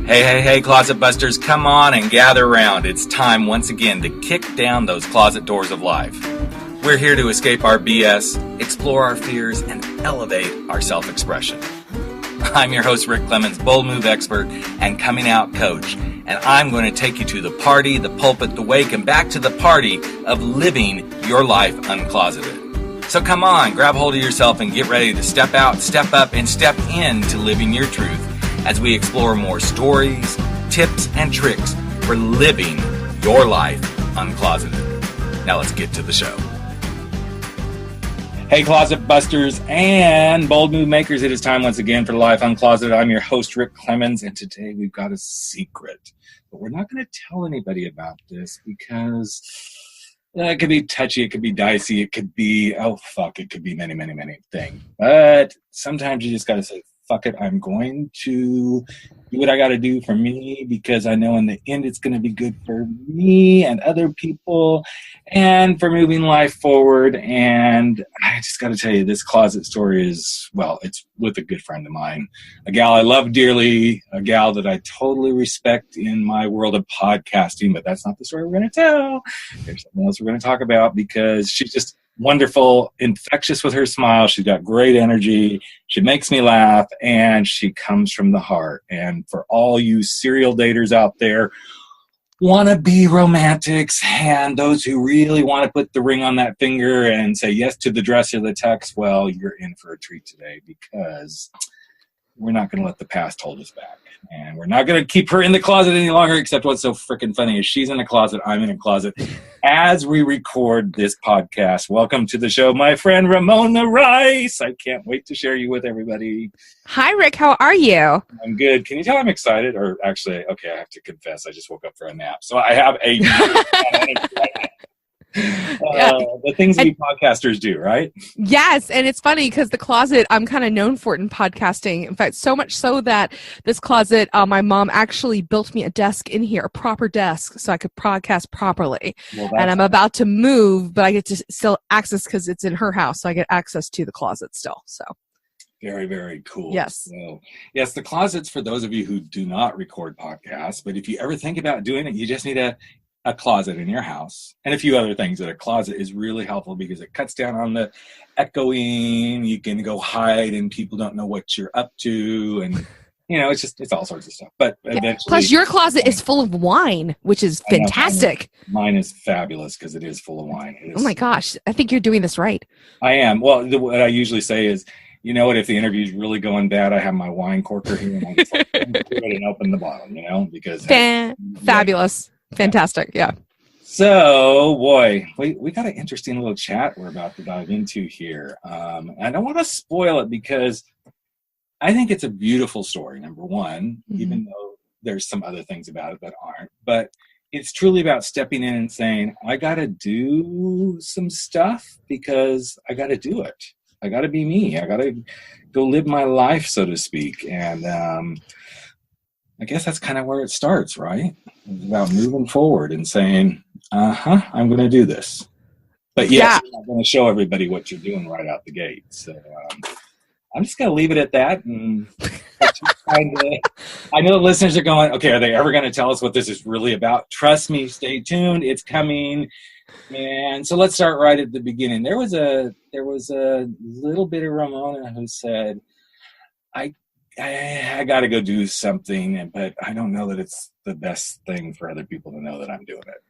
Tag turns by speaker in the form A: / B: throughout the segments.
A: Hey, Closet Busters, come on and gather around. It's time once again to kick down those closet doors of life. We're here to escape our BS, explore our fears, and elevate our self-expression. I'm your host, Rick Clemens, bold move expert and coming out coach, and I'm going to take you to the party, the pulpit, the wake, and back to the party of living your life uncloseted. So come on, grab hold of yourself and get ready to step out, step up, and step into living your truth as we explore more stories, tips, and tricks for living your life uncloseted. Now let's get to the show. Hey, Closet Busters and bold move makers, it is time once again for Life Uncloseted. I'm your host, Rick Clemens, and today we've got a secret. But we're not going to tell anybody about this because it could be touchy, it could be dicey, it could be, it could be many, many, many things. But sometimes you just got to say, fuck it, I'm going to do what I got to do for me because I know in the end it's going to be good for me and other people and for moving life forward. And I just got to tell you, this closet story is, it's with a good friend of mine, a gal I love dearly, a gal that I totally respect in my world of podcasting, but that's not the story we're going to tell. There's something else we're going to talk about because she's just wonderful, infectious with her smile. She's got great energy. She makes me laugh, and she comes from the heart. And for all you serial daters out there, wanna-be romantics, and those who really want to put the ring on that finger and say yes to the dress or the tux, well, you're in for a treat today because we're not going to let the past hold us back. And we're not going to keep her in the closet any longer, except what's so freaking funny is she's in a closet, I'm in a closet. As we record this podcast, welcome to the show, my friend Ramona Rice. I can't wait to share you with everybody.
B: Hi, Rick. How are you?
A: I'm good. Can you tell I'm excited? Or actually, okay, I have to confess, I just woke up for a nap. So I have a the things we podcasters do, right?
B: Yes, and it's funny because the closet I'm kind of known for it in podcasting. In fact, so much so that this closet, my mom actually built me a desk in here, a proper desk, so I could podcast properly. And I'm about to move, but I get to still access because it's in her house, so I get access to the closet still. So
A: very, very cool.
B: Yes.
A: So, yes, the closet's for those of you who do not record podcasts, but if you ever think about doing it, you just need a closet in your house and a few other things. That a closet is really helpful because it cuts down on the echoing. You can go hide and people don't know what you're up to, and it's all sorts of stuff. But eventually,
B: plus your closet is full of wine, which is fantastic.
A: Mine is fabulous because it is full of wine.
B: Oh my gosh, I think you're doing this right.
A: I am. Well, what I usually say is, you know what, if the interview's really going bad, I have my wine corker here and I just and open the bottle, because
B: fabulous. Fantastic, yeah.
A: So, boy, we got an interesting little chat we're about to dive into here. I don't want to spoil it because I think it's a beautiful story, number one, even though there's some other things about it that aren't. But it's truly about stepping in and saying, I got to do some stuff because I got to do it. I got to be me. I got to go live my life, so to speak. And I guess that's kind of where it starts, right? It's about moving forward and saying, I'm going to do this. But yes, I'm not going to show everybody what you're doing right out the gate. So I'm just going to leave it at that. And I know the listeners are going, okay, are they ever going to tell us what this is really about? Trust me, stay tuned. It's coming. And so let's start right at the beginning. There was a little bit of Ramona who said, I got to go do something, but I don't know that it's the best thing for other people to know that I'm doing it.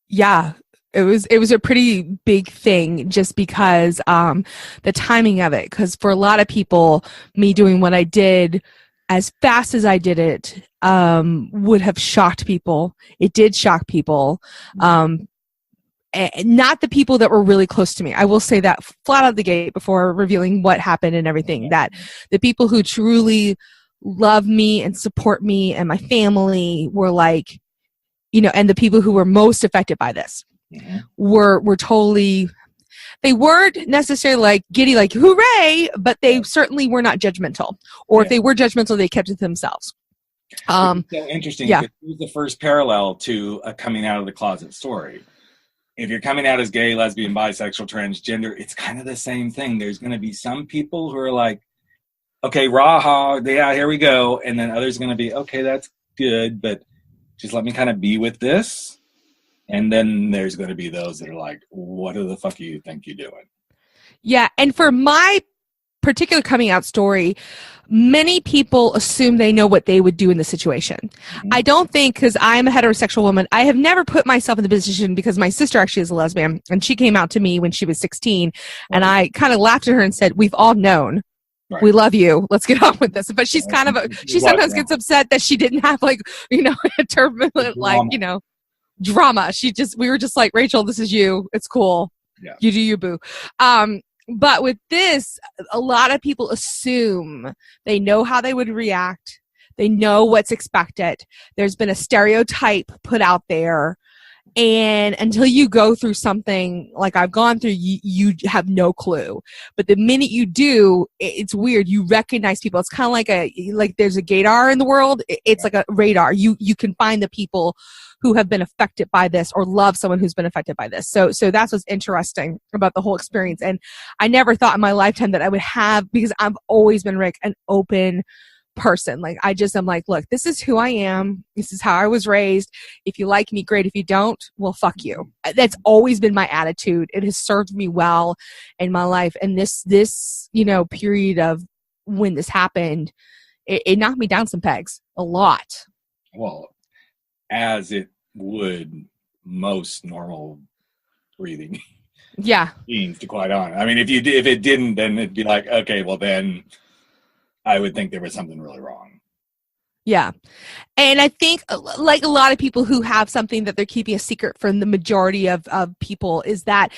B: Yeah, it was a pretty big thing just because the timing of it. Because for a lot of people, me doing what I did as fast as I did it would have shocked people. It did shock people. Not the people that were really close to me. I will say that flat out the gate before revealing what happened and everything, that the people who truly love me and support me and my family were like, and the people who were most affected by this were totally, they weren't necessarily like giddy, like hooray, but they certainly were not judgmental. Or if they were judgmental, they kept it to themselves.
A: It's so interesting. Yeah. Because it was the first parallel to a coming out of the closet story. If you're coming out as gay, lesbian, bisexual, transgender, it's kind of the same thing. There's going to be some people who are like, okay, raha, yeah, here we go. And then others are going to be, okay, that's good, but just let me kind of be with this. And then there's going to be those that are like, what the fuck do you think you're doing?
B: Yeah. And for my particular coming out story, many people assume they know what they would do in the situation.
A: Mm-hmm.
B: I don't think, because I'm a heterosexual woman, I have never put myself in the position, because my sister actually is a lesbian, and she came out to me when she was 16, and I kind of laughed at her and said, we've all known. Right. We love you. Let's get on with this. But she's kind of she sometimes gets upset that she didn't have like, a turbulent, like, drama. We were just like, Rachel, this is you. It's cool. Yeah. You do you, boo. But with this, a lot of people assume they know how they would react. They know what's expected. There's been a stereotype put out there. And until you go through something like I've gone through, you have no clue. But the minute you do, it's weird. You recognize people. It's kind of like there's a gaydar in the world. It's like a radar. You can find the people who have been affected by this or love someone who's been affected by this. So that's what's interesting about the whole experience. And I never thought in my lifetime that I would have, because I've always been, Rick, an open person. Like, I'm like, look, this is who I am. This is how I was raised. If you like me, great. If you don't, well, fuck you. That's always been my attitude. It has served me well in my life. And this, period of when this happened, it knocked me down some pegs a lot.
A: Well, as it would most normal breathing beings, to quite honest. I mean, if it didn't, then it'd be like, okay, well then I would think there was something really wrong.
B: Yeah. And I think, like a lot of people who have something that they're keeping a secret from the majority of people, is that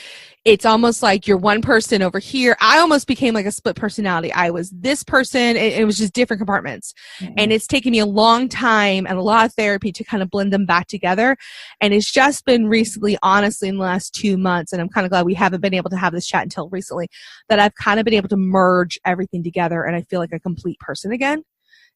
B: it's almost like you're one person over here. I almost became like a split personality. I was this person, and it was just different compartments. Mm-hmm. And it's taken me a long time and a lot of therapy to kind of blend them back together. And it's just been recently, honestly, in the last 2 months, and I'm kind of glad we haven't been able to have this chat until recently, that I've kind of been able to merge everything together, and I feel like a complete person again.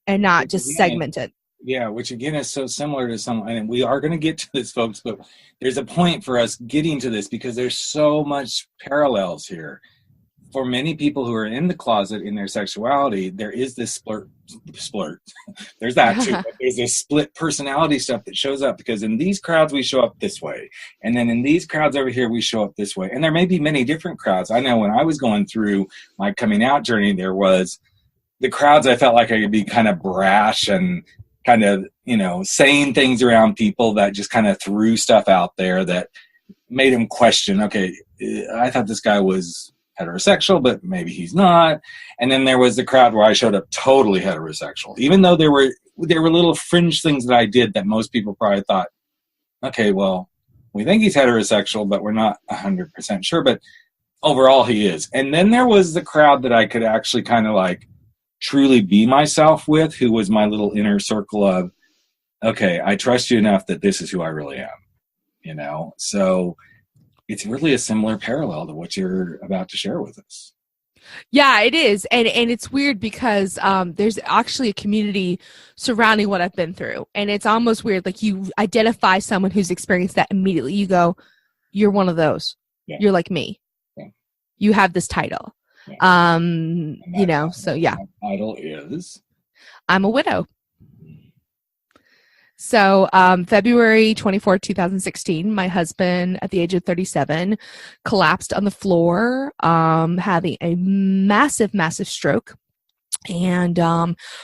B: And not just segmented.
A: Yeah, which again is so similar to and we are going to get to this, folks, but there's a point for us getting to this because there's so much parallels here. For many people who are in the closet in their sexuality, there is this splurt. There's that too. But there's this split personality stuff that shows up, because in these crowds we show up this way, and then in these crowds over here we show up this way. And there may be many different crowds. I know when I was going through my coming out journey, there was the crowds I felt like I could be kind of brash and kind of, saying things around people that just kind of threw stuff out there that made them question, okay, I thought this guy was heterosexual, but maybe he's not. And then there was the crowd where I showed up totally heterosexual, even though there were little fringe things that I did that most people probably thought, okay, well, we think he's heterosexual, but we're not 100% sure. But overall he is. And then there was the crowd that I could actually kind of like truly be myself with, who was my little inner circle of, okay, I trust you enough that this is who I really am, So it's really a similar parallel to what you're about to share with us.
B: Yeah, it is. And it's weird because there's actually a community surrounding what I've been through. And it's almost weird. Like, you identify someone who's experienced that immediately. You go, you're one of those. Yeah. You're like me. Yeah. You have this title. Yeah. So yeah.
A: My title is?
B: I'm a widow. So, February 24, 2016, my husband, at the age of 37, collapsed on the floor, having a massive, massive stroke, and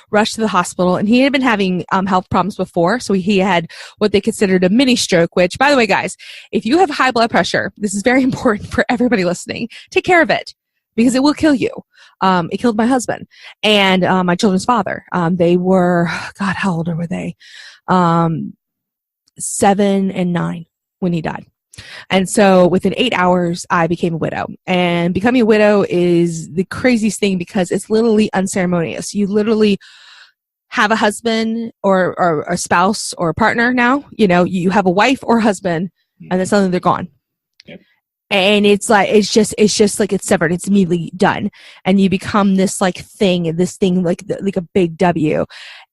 B: rushed to the hospital. And he had been having health problems before, so he had what they considered a mini stroke, which, by the way, guys, if you have high blood pressure, this is very important for everybody listening, take care of it, because it will kill you. It killed my husband and my children's father. They were, God, how old were they? 7 and 9 when he died. And so within 8 hours, I became a widow. And becoming a widow is the craziest thing because it's literally unceremonious. You literally have a husband or a spouse or a partner now. You have a wife or husband, and then suddenly they're gone. And it's just like it's severed. It's immediately done. And you become this thing like a big W.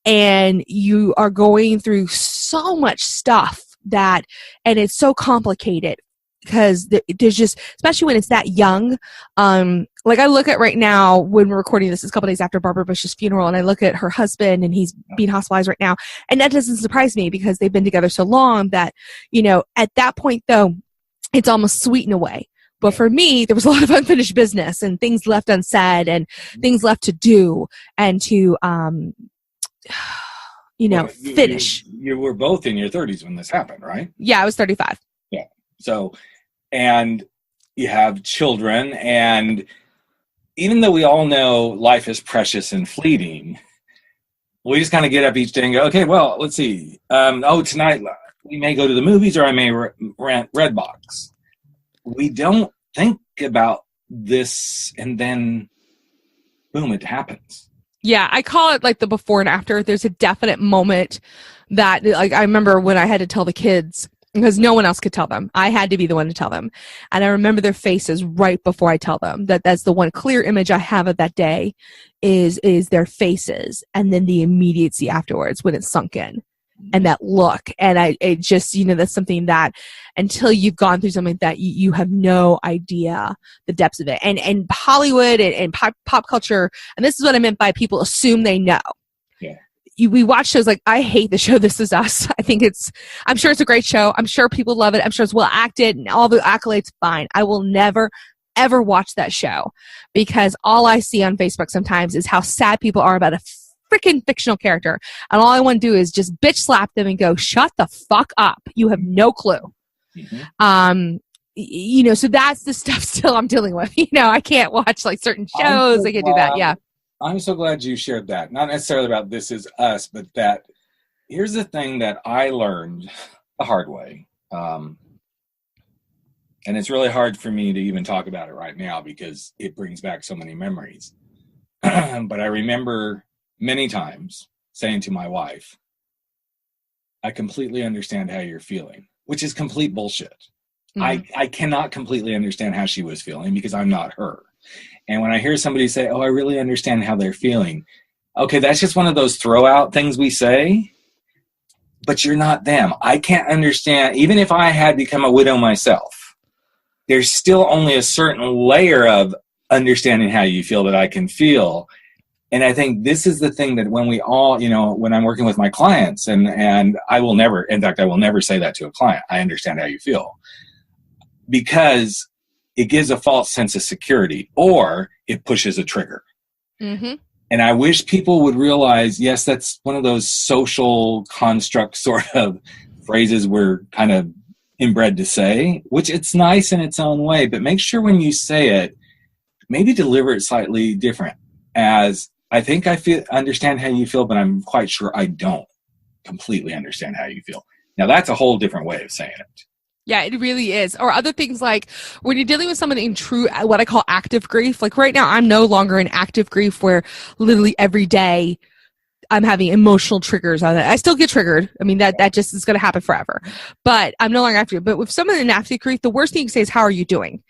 B: And you are going through so much stuff and it's so complicated because there's just, especially when it's that young, like I look at right now when we're recording this, it's a couple days after Barbara Bush's funeral, and I look at her husband and he's being hospitalized right now. And that doesn't surprise me because they've been together so long that, you know, at that point though, it's almost sweet in a way. But for me, there was a lot of unfinished business and things left unsaid and things left to do and to, you know, finish.
A: You were both in your 30s when this happened, right?
B: Yeah, I was 35.
A: Yeah. So, and you have children, and even though we all know life is precious and fleeting, we just kind of get up each day and go, okay, well, let's see. Tonight we may go to the movies, or I may rent Redbox. We don't think about this, and then boom, it happens.
B: Yeah, I call it like the before and after. There's a definite moment that, like, I remember when I had to tell the kids, because no one else could tell them. I had to be the one to tell them. And I remember their faces right before I tell them. That's the one clear image I have of that day is their faces, and then the immediacy afterwards when it's sunk in. And that look. And it just, you know, that's something that until you've gone through something like that, you have no idea the depths of it. And Hollywood and pop culture, and this is what I meant by people assume they know.
A: Yeah.
B: We watch shows like, I hate the show This Is Us. I'm sure it's a great show. I'm sure people love it. I'm sure it's well acted and all the accolades, fine. I will never, ever watch that show because all I see on Facebook sometimes is how sad people are about a freaking fictional character. And all I want to do is just bitch slap them and go, shut the fuck up. You have no clue. Mm-hmm. You know, so that's the stuff still I'm dealing with. You know, I can't watch like certain shows. I can't do that. Yeah.
A: I'm so glad you shared that. Not necessarily about This Is Us, but that here's the thing that I learned the hard way. And it's really hard for me to even talk about it right now because it brings back so many memories. But I remember many times saying to my wife, I completely understand how you're feeling, which is complete bullshit. Mm-hmm. I cannot completely understand how she was feeling because I'm not her. And when I hear somebody say, oh, I really understand how they're feeling. Okay, that's just one of those throw out things we say, but you're not them. I can't understand. Even if I had become a widow myself, there's still only a certain layer of understanding how you feel that I can feel. And I think this is the thing that when we all, you know, when I'm working with my clients, and I will never say that to a client. I understand how you feel. Because it gives a false sense of security or it pushes a trigger. Mm-hmm. And I wish people would realize, yes, that's one of those social construct sort of phrases we're kind of inbred to say, which it's nice in its own way, but make sure when you say it, maybe deliver it slightly different as, I think I understand how you feel, but I'm quite sure I don't completely understand how you feel. Now, that's a whole different way of saying it.
B: Yeah, it really is. Or other things like when you're dealing with someone in true, what I call active grief. Like right now, I'm no longer in active grief where literally every day I'm having emotional triggers on it. I still get triggered. I mean, that just is going to happen forever. But I'm no longer active. But with someone in active grief, the worst thing you can say is, how are you doing?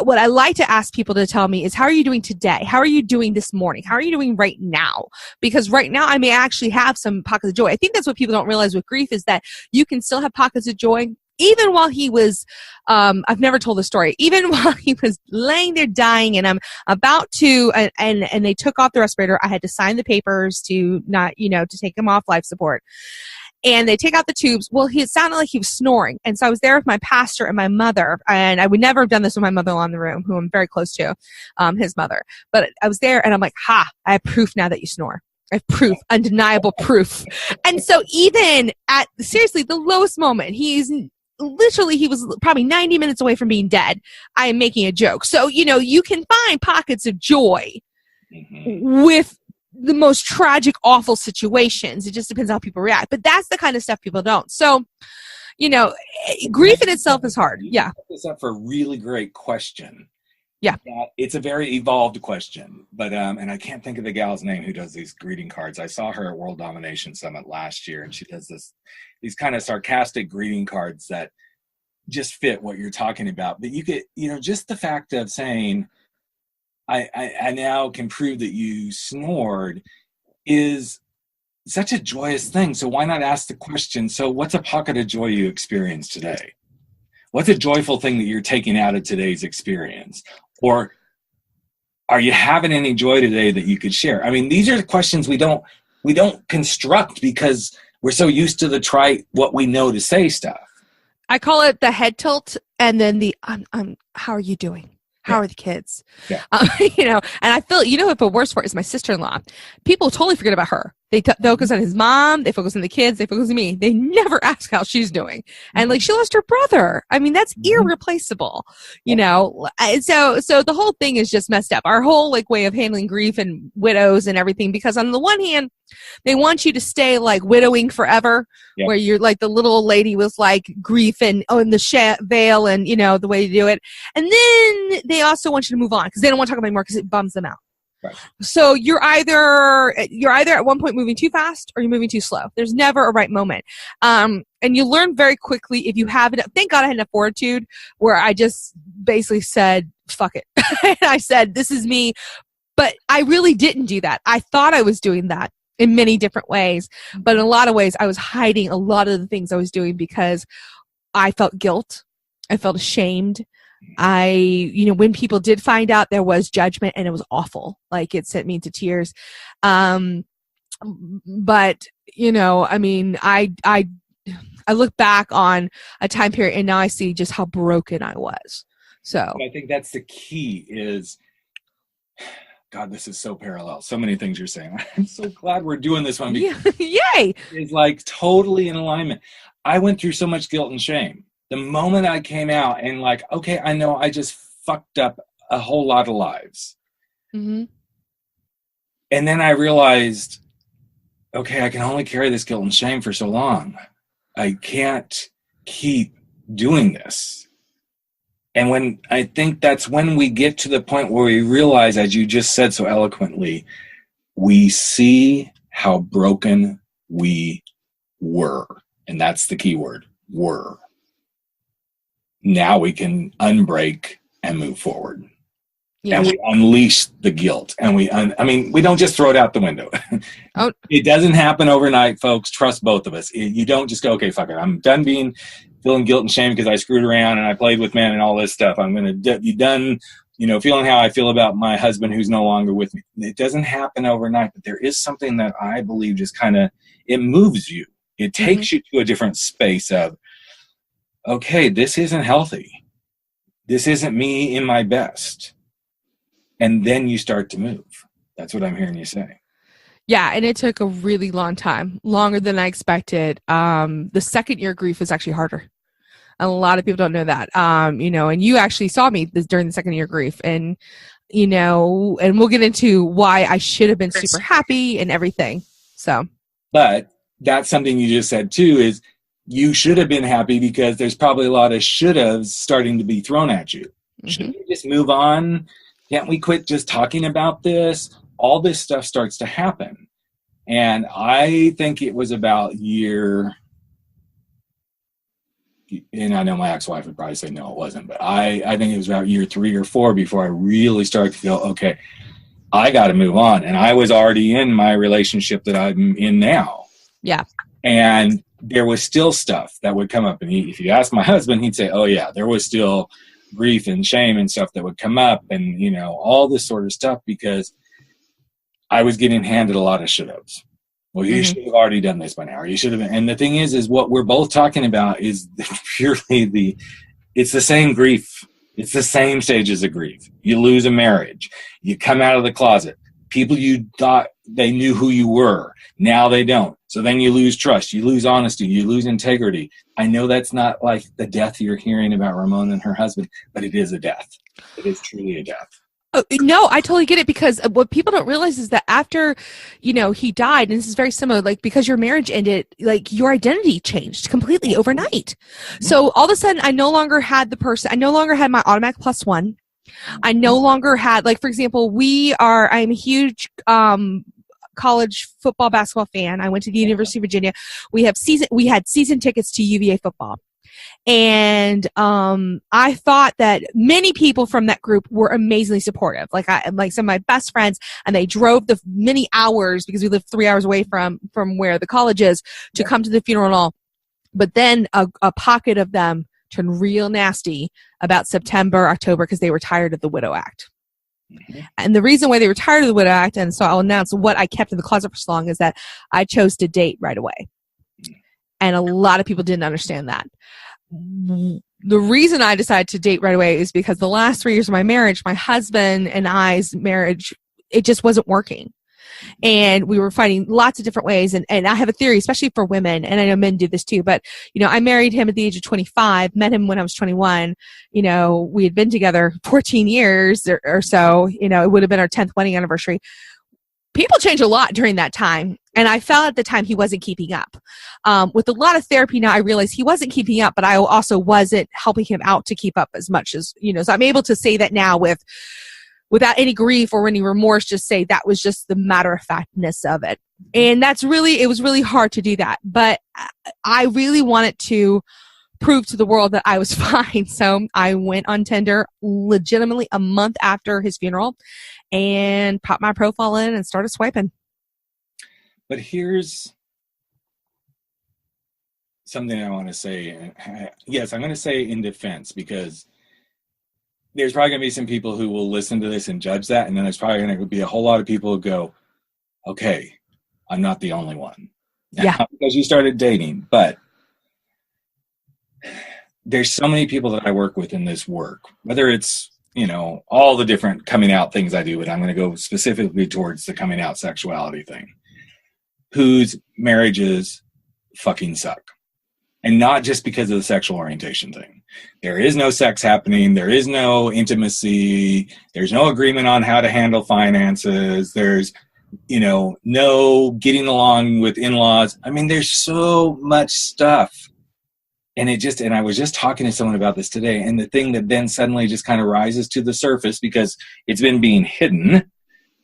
B: What I like to ask people to tell me is, how are you doing today? How are you doing this morning? How are you doing right now? Because right now I may actually have some pockets of joy. I think that's what people don't realize with grief is that you can still have pockets of joy. Even while he was, I've never told the story, even while he was laying there dying and I'm about to, and they took off the respirator, I had to sign the papers to not, you know, to take him off life support. And they take out the tubes. Well, it sounded like he was snoring. And so I was there with my pastor and my mother. And I would never have done this with my mother-in-law in the room, who I'm very close to, his mother. But I was there and I'm like, I have proof now that you snore. I have proof, undeniable proof. And so even at, seriously, the lowest moment, he was probably 90 minutes away from being dead. I am making a joke. So, you know, you can find pockets of joy with the most tragic, awful situations. It just depends how people react. But that's the kind of stuff people don't. So, you know, grief in itself is hard. Yeah.
A: This up for a really great question.
B: Yeah.
A: It's a very evolved question, but and I can't think of the gal's name who does these greeting cards. I saw her at World Domination Summit last year, and she does these kind of sarcastic greeting cards that just fit what you're talking about. But you get, you know, just the fact of saying, I now can prove that you snored is such a joyous thing. So why not ask the question, so what's a pocket of joy you experienced today? What's a joyful thing that you're taking out of today's experience? Or are you having any joy today that you could share? I mean, these are the questions we don't construct because we're so used to the try what we know to say stuff.
B: I call it the head tilt, and then the how are you doing? How are the kids?
A: Yeah.
B: And I feel, what the worst part is my sister-in-law. People totally forget about her. They focus on his mom. They focus on the kids. They focus on me. They never ask how she's doing. And like, she lost her brother. I mean, that's irreplaceable, And so the whole thing is just messed up. Our whole like way of handling grief and widows and everything, because on the one hand, they want you to stay like widowing forever, where you're like the little old lady with like grief and the veil and, the way to do it. And then they also want you to move on because they don't want to talk about it anymore because it bums them out. Right. So you're either at one point moving too fast or you're moving too slow. There's never a right moment. And you learn very quickly if you have it. Thank God I had enough fortitude where I just basically said, fuck it. And I said, this is me. But I really didn't do that. I thought I was doing that in many different ways. But in a lot of ways, I was hiding a lot of the things I was doing because I felt guilt. I felt ashamed. When people did find out, there was judgment and it was awful. Like, it sent me to tears. But, I look back on a time period and now I see just how broken I was. So
A: I think that's the key is, God, this is so parallel. So many things you're saying. I'm so glad we're doing this one. Because
B: Yay!
A: It's like totally in alignment. I went through so much guilt and shame. The moment I came out and like, okay, I know I just fucked up a whole lot of lives.
B: Mm-hmm.
A: And then I realized, okay, I can only carry this guilt and shame for so long. I can't keep doing this. And I think that's when we get to the point where we realize, as you just said so eloquently, we see how broken we were. And that's the key word, were. Now we can unbreak and move forward. Yeah. And we unleash the guilt. And we don't just throw it out the window. Oh. It doesn't happen overnight, folks. Trust both of us. You don't just go, okay, fuck it. I'm done feeling guilt and shame because I screwed around and I played with men and all this stuff. I'm going to be done, feeling how I feel about my husband who's no longer with me. It doesn't happen overnight, but there is something that I believe just kind of, it moves you. It takes you to a different space of, okay, this isn't healthy. This isn't me in my best. And then you start to move. That's what I'm hearing you say.
B: Yeah, and it took a really long time, longer than I expected. The second year grief is actually harder. A lot of people don't know that. And you actually saw me during the second year grief. And, and we'll get into why I should have been super happy and everything. So. But
A: that's something you just said too, is you should have been happy because there's probably a lot of should-haves starting to be thrown at you. Mm-hmm. Shouldn't we just move on? Can't we quit just talking about this? All this stuff starts to happen. And I think it was about year, and I know my ex-wife would probably say no, it wasn't, but I think it was about year 3 or 4 before I really started to go, okay, I got to move on. And I was already in my relationship that I'm in now.
B: Yeah.
A: And there was still stuff that would come up. And if you ask my husband, he'd say, oh yeah, there was still grief and shame and stuff that would come up and, all this sort of stuff because I was getting handed a lot of should-haves. Well, you should have already done this by now. Or you should have been. And the thing is what we're both talking about is purely it's the same grief. It's the same stages of grief. You lose a marriage. You come out of the closet. People you thought they knew who you were. Now they don't. So then you lose trust. You lose honesty. You lose integrity. I know that's not like the death you're hearing about Ramona and her husband, but it is a death. It is truly a death.
B: Oh, no, I totally get it because what people don't realize is that after, he died, and this is very similar, like because your marriage ended, like your identity changed completely overnight. So all of a sudden I no longer had my automatic +1. I no longer had, like, for example, I'm a huge, college football basketball fan. I went to the University of Virginia. We had season tickets to UVA football. And I thought that many people from that group were amazingly supportive. Like some of my best friends, and they drove the many hours because we lived 3 hours away from where the college is to come to the funeral and all. But then a pocket of them turned real nasty about September, October, because they were tired of the Widow Act. Mm-hmm. And the reason why they were tired of the Widow Act, and so I'll announce what I kept in the closet for so long, is that I chose to date right away. And a lot of people didn't understand that. The reason I decided to date right away is because the last 3 years of my marriage, my husband and I's marriage, it just wasn't working. And we were fighting lots of different ways. And I have a theory, especially for women, and I know men do this too, but, I married him at the age of 25, met him when I was 21. We had been together 14 years or so. It would have been our 10th wedding anniversary. People change a lot during that time. And I felt at the time he wasn't keeping up. With a lot of therapy now, I realize he wasn't keeping up, but I also wasn't helping him out to keep up as much as, so I'm able to say that now without any grief or any remorse, just say that was just the matter-of-factness of it. And it was really hard to do that. But I really wanted to prove to the world that I was fine. So I went on Tinder legitimately a month after his funeral and popped my profile in and started swiping.
A: But here's something I want to say. Yes, I'm going to say in defense, because there's probably going to be some people who will listen to this and judge that. And then there's probably going to be a whole lot of people who go, okay, I'm not the only one.
B: Yeah.
A: Not because you started dating, but there's so many people that I work with in this work, whether it's, all the different coming out things I do, but I'm going to go specifically towards the coming out sexuality thing, whose marriages fucking suck. And not just because of the sexual orientation thing. There is no sex happening. There is no intimacy. There's no agreement on how to handle finances. There's, no getting along with in-laws. I mean, there's so much stuff. And I was just talking to someone about this today. And the thing that then suddenly just kind of rises to the surface because it's been being hidden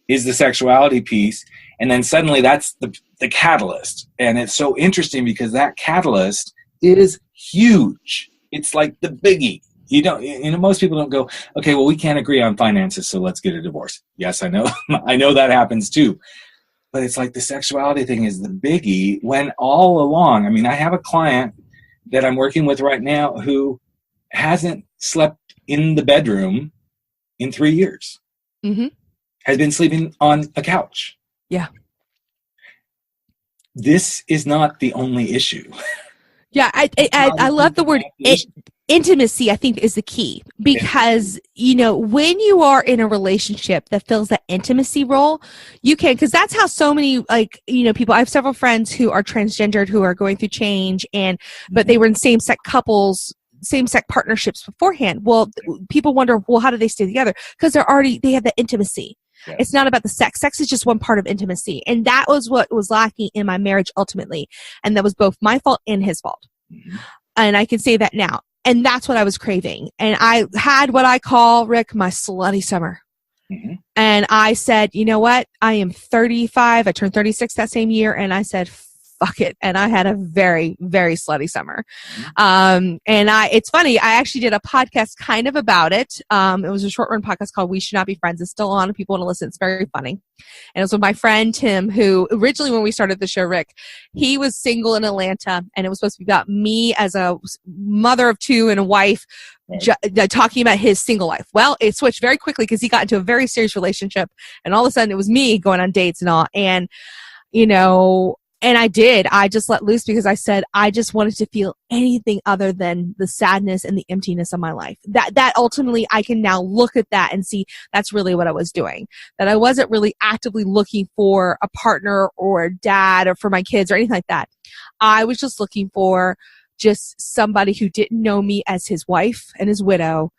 A: is the sexuality piece. And then suddenly that's the catalyst. And it's so interesting because that catalyst is huge. It's like the biggie. Most people don't go, okay, well, we can't agree on finances, so let's get a divorce. Yes, I know. I know that happens too. But it's like the sexuality thing is the biggie when all along, I have a client that I'm working with right now who hasn't slept in the bedroom in 3 years. Mm-hmm. Has been sleeping on a couch.
B: Yeah.
A: This is not the only issue.
B: Yeah, I love the word intimacy, I think, is the key. Because, when you are in a relationship that fills that intimacy role, you can, because that's how so many, people, I have several friends who are transgendered who are going through change, but they were in same-sex couples, same-sex partnerships beforehand. Well, people wonder, well, how do they stay together? Because they have that intimacy. Yes. It's not about the sex. Sex is just one part of intimacy. And that was what was lacking in my marriage ultimately. And that was both my fault and his fault. Mm-hmm. And I can say that now. And that's what I was craving. And I had what I call, Rick, my slutty summer. Mm-hmm. And I said, you know what? I am 35. I turned 36 that same year. And I said, fuck it. And I had a very, very slutty summer. Mm-hmm. It's funny. I actually did a podcast kind of about it. It was a short run podcast called We Should Not Be Friends. It's still on if people want to listen. It's very funny. And it was with my friend Tim, who originally when we started the show, Rick, he was single in Atlanta and it was supposed to be about me as a mother of two and a wife talking about his single life. Well, it switched very quickly because he got into a very serious relationship and all of a sudden it was me going on dates and all. And, and I did. I just let loose because I said I just wanted to feel anything other than the sadness and the emptiness of my life. That ultimately I can now look at that and see that's really what I was doing. That I wasn't really actively looking for a partner or a dad or for my kids or anything like that. I was just looking for just somebody who didn't know me as his wife and his widow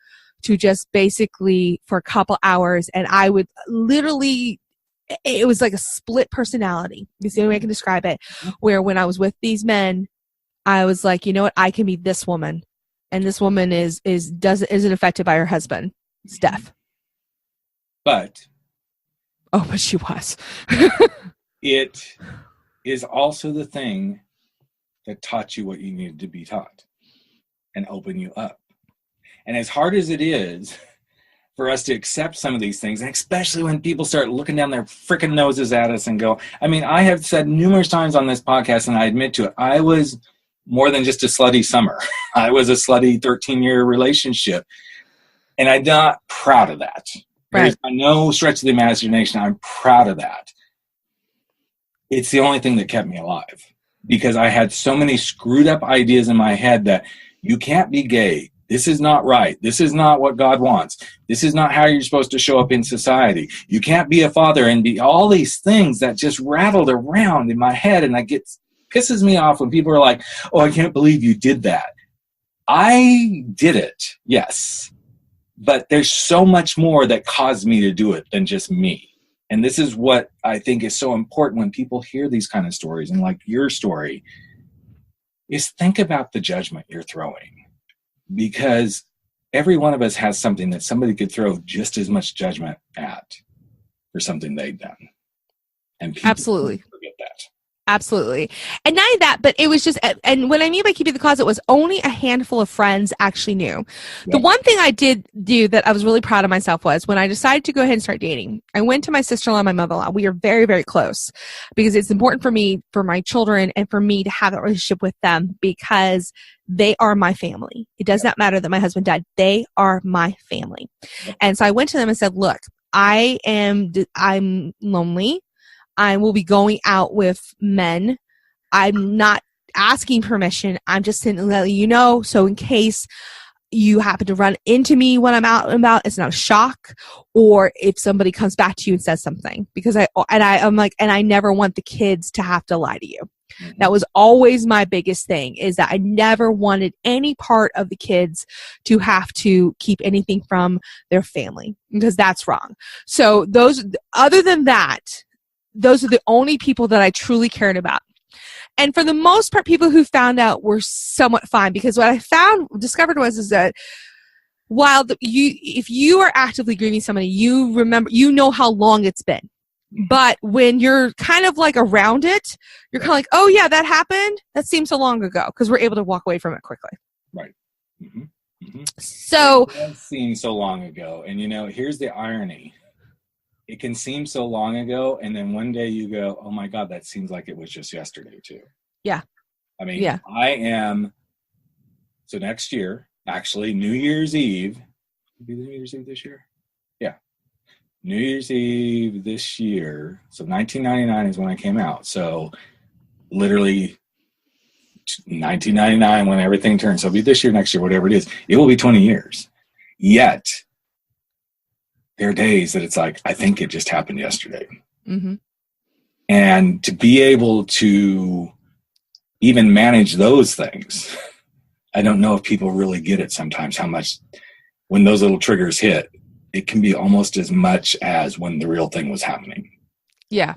B: to just basically for a couple hours, and I would literally, it was like a split personality. It's the only way I can describe it. Where when I was with these men, I was like, you know what? I can be this woman, and this woman isn't affected by her husband, Steph.
A: But
B: she was.
A: It is also the thing that taught you what you needed to be taught, and open you up. And as hard as it is for us to accept some of these things, and especially when people start looking down their freaking noses at us and go, I have said numerous times on this podcast, and I admit to it, I was more than just a slutty summer. I was a slutty 13-year relationship. And I'm not proud of that.
B: Right.
A: There's no stretch of the imagination. I'm proud of that. It's the only thing that kept me alive, because I had so many screwed up ideas in my head that you can't be gay. This is not right. This is not what God wants. This is not how you're supposed to show up in society. You can't be a father and be all these things that just rattled around in my head. And pisses me off when people are like, oh, I can't believe you did that. I did it, yes. But there's so much more that caused me to do it than just me. And this is what I think is so important when people hear these kind of stories, and like your story, is think about the judgment you're throwing. Because every one of us has something that somebody could throw just as much judgment at for something they've done. And people
B: Absolutely
A: forget that.
B: Absolutely. And not only that, but it was just, and what I mean by keeping the closet was only a handful of friends actually knew. The one thing I did do that I was really proud of myself was when I decided to go ahead and start dating, I went to my sister-in-law and my mother-in-law. We are very, very close because it's important for me, for my children, and for me to have a relationship with them because they are my family. It does not matter that my husband died. They are my family. And so I went to them and said, look, I'm lonely. I will be going out with men. I'm not asking permission. I'm just saying to let you know. So in case you happen to run into me when I'm out and about, it's not a shock. Or if somebody comes back to you and says something, because I'm like, and I never want the kids to have to lie to you. Mm-hmm. That was always my biggest thing, is that I never wanted any part of the kids to have to keep anything from their family, because that's wrong. So other than that, those are the only people that I truly cared about. And for the most part, people who found out were somewhat fine, because what I discovered was that while if you are actively grieving somebody, you remember, you know how long it's been. But when you're kind of like around it, you're kind of like, oh yeah, that happened. That seems so long ago, because we're able to walk away from it quickly.
A: Right. Mm-hmm. Mm-hmm.
B: So
A: it does seem so long ago. And here's the irony. It can seem so long ago, and then one day you go, oh my God, that seems like it was just yesterday too.
B: Yeah.
A: I mean, so next year, actually, New Year's Eve, will be the New Year's Eve this year? Yeah. New Year's Eve this year, so 1999 is when I came out. So literally 1999 when everything turned. So it'll be this year, next year, whatever it is. It will be 20 years. Yet, there are days that it's like, I think it just happened yesterday. Mm-hmm. And to be able to even manage those things, I don't know if people really get it sometimes, how much, when those little triggers hit, it can be almost as much as when the real thing was happening.
B: Yeah.